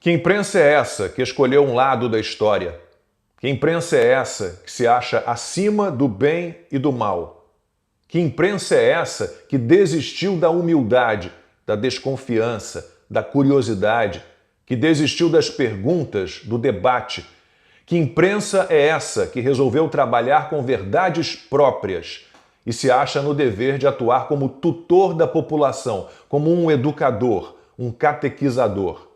Que imprensa é essa que escolheu um lado da história? Que imprensa é essa que se acha acima do bem e do mal? Que imprensa é essa que desistiu da humildade, da desconfiança, da curiosidade, que desistiu das perguntas, do debate? Que imprensa é essa que resolveu trabalhar com verdades próprias e se acha no dever de atuar como tutor da população, como um educador, um catequizador?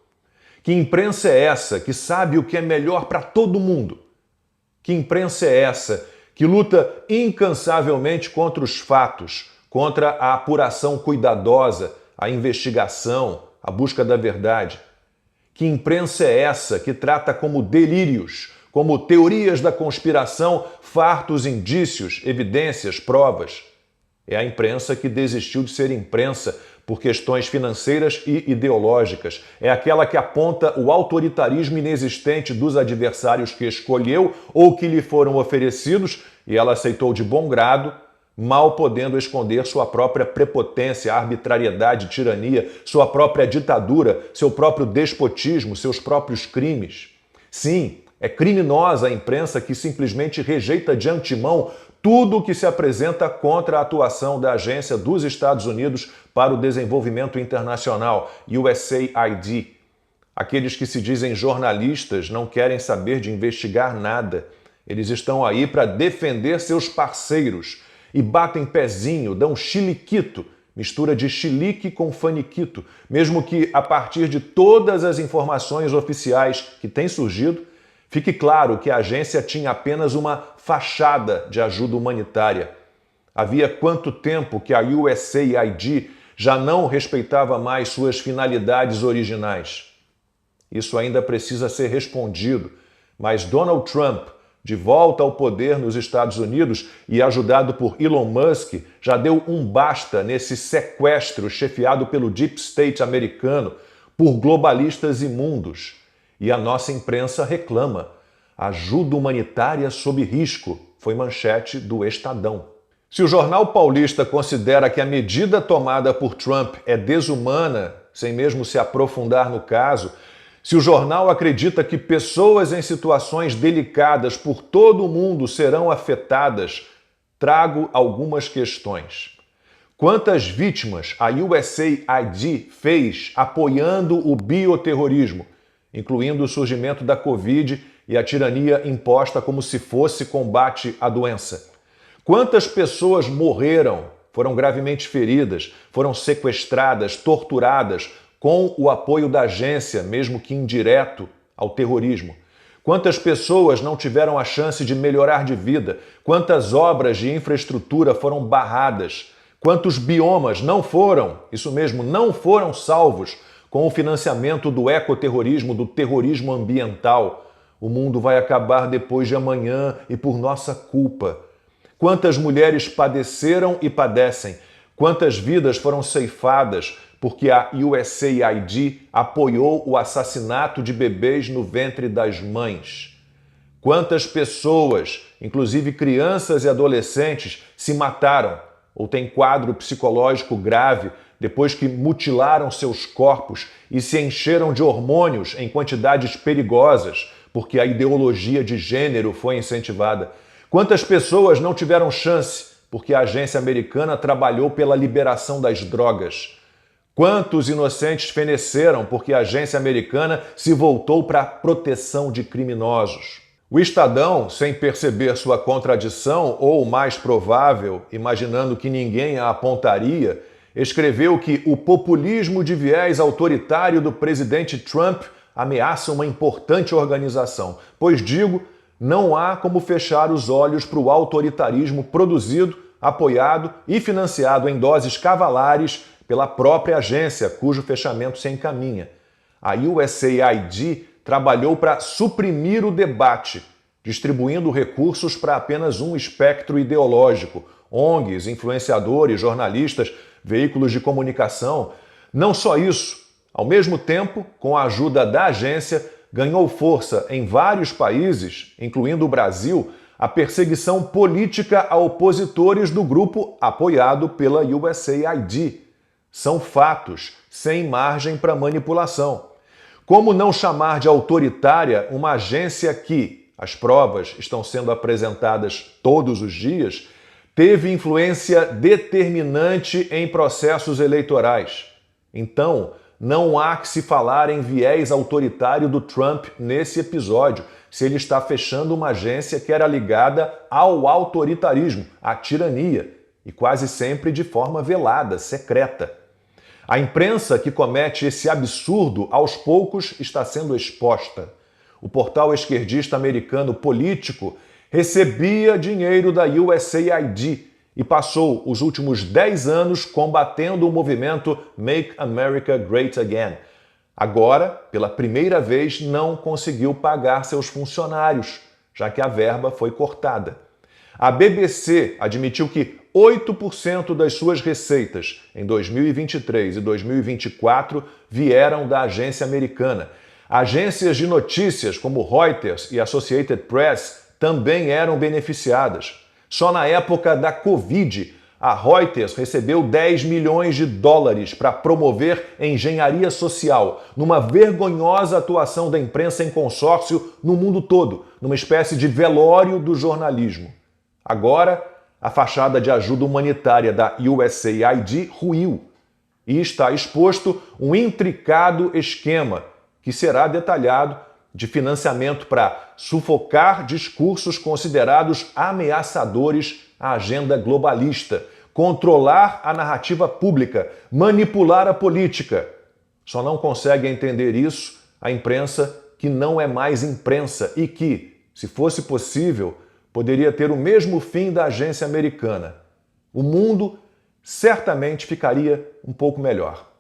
Que imprensa é essa que sabe o que é melhor para todo mundo? Que imprensa é essa que luta incansavelmente contra os fatos, contra a apuração cuidadosa, a investigação, a busca da verdade? Que imprensa é essa que trata como delírios, como teorias da conspiração, fartos indícios, evidências, provas? É a imprensa que desistiu de ser imprensa por questões financeiras e ideológicas. É aquela que aponta o autoritarismo inexistente dos adversários que escolheu ou que lhe foram oferecidos e ela aceitou de bom grado, mal podendo esconder sua própria prepotência, arbitrariedade, tirania, sua própria ditadura, seu próprio despotismo, seus próprios crimes. Sim, é criminosa a imprensa que simplesmente rejeita de antemão tudo o que se apresenta contra a atuação da Agência dos Estados Unidos para o Desenvolvimento Internacional, USAID. Aqueles que se dizem jornalistas não querem saber de investigar nada. Eles estão aí para defender seus parceiros e batem pezinho, dão chiliquito, mistura de chilique com faniquito, mesmo que a partir de todas as informações oficiais que têm surgido, fique claro que a agência tinha apenas uma fachada de ajuda humanitária. Havia quanto tempo que a USAID já não respeitava mais suas finalidades originais? Isso ainda precisa ser respondido, mas Donald Trump, de volta ao poder nos Estados Unidos e ajudado por Elon Musk, já deu um basta nesse sequestro chefiado pelo Deep State americano por globalistas imundos. E a nossa imprensa reclama. Ajuda humanitária sob risco, foi manchete do Estadão. Se o Jornal Paulista considera que a medida tomada por Trump é desumana, sem mesmo se aprofundar no caso, se o jornal acredita que pessoas em situações delicadas por todo o mundo serão afetadas, trago algumas questões. Quantas vítimas a USAID fez apoiando o bioterrorismo, incluindo o surgimento da Covid e a tirania imposta como se fosse combate à doença? Quantas pessoas morreram, foram gravemente feridas, foram sequestradas, torturadas com o apoio da agência, mesmo que indireto, ao terrorismo? Quantas pessoas não tiveram a chance de melhorar de vida? Quantas obras de infraestrutura foram barradas? Quantos biomas não foram, isso mesmo, não foram salvos com o financiamento do ecoterrorismo, do terrorismo ambiental? O mundo vai acabar depois de amanhã e por nossa culpa. Quantas mulheres padeceram e padecem? Quantas vidas foram ceifadas porque a USAID apoiou o assassinato de bebês no ventre das mães? Quantas pessoas, inclusive crianças e adolescentes, se mataram ou têm quadro psicológico grave depois que mutilaram seus corpos e se encheram de hormônios em quantidades perigosas porque a ideologia de gênero foi incentivada? Quantas pessoas não tiveram chance porque a agência americana trabalhou pela liberação das drogas? Quantos inocentes feneceram porque a agência americana se voltou para a proteção de criminosos? O Estadão, sem perceber sua contradição, ou mais provável, imaginando que ninguém a apontaria, escreveu que o populismo de viés autoritário do presidente Trump ameaça uma importante organização, pois digo, não há como fechar os olhos para o autoritarismo produzido, apoiado e financiado em doses cavalares pela própria agência, cujo fechamento se encaminha. A USAID trabalhou para suprimir o debate, distribuindo recursos para apenas um espectro ideológico, ONGs, influenciadores, jornalistas, veículos de comunicação. Não só isso, ao mesmo tempo, com a ajuda da agência, ganhou força em vários países, incluindo o Brasil, a perseguição política a opositores do grupo apoiado pela USAID. São fatos, sem margem para manipulação. Como não chamar de autoritária uma agência que, as provas estão sendo apresentadas todos os dias, teve influência determinante em processos eleitorais? Então, não há que se falar em viés autoritário do Trump nesse episódio, se ele está fechando uma agência que era ligada ao autoritarismo, à tirania, e quase sempre de forma velada, secreta. A imprensa que comete esse absurdo, aos poucos, está sendo exposta. O portal esquerdista americano Político recebia dinheiro da USAID e passou os últimos 10 anos combatendo o movimento Make America Great Again. Agora, pela primeira vez, não conseguiu pagar seus funcionários, já que a verba foi cortada. A BBC admitiu que 8% das suas receitas em 2023 e 2024 vieram da agência americana. Agências de notícias como Reuters e Associated Press também eram beneficiadas. Só na época da Covid, a Reuters recebeu 10 milhões de dólares para promover engenharia social, numa vergonhosa atuação da imprensa em consórcio no mundo todo, numa espécie de velório do jornalismo. Agora, a fachada de ajuda humanitária da USAID ruiu e está exposto um intricado esquema que será detalhado de financiamento para sufocar discursos considerados ameaçadores à agenda globalista, controlar a narrativa pública, manipular a política. Só não consegue entender isso a imprensa que não é mais imprensa e que, se fosse possível, poderia ter o mesmo fim da agência americana. O mundo certamente ficaria um pouco melhor.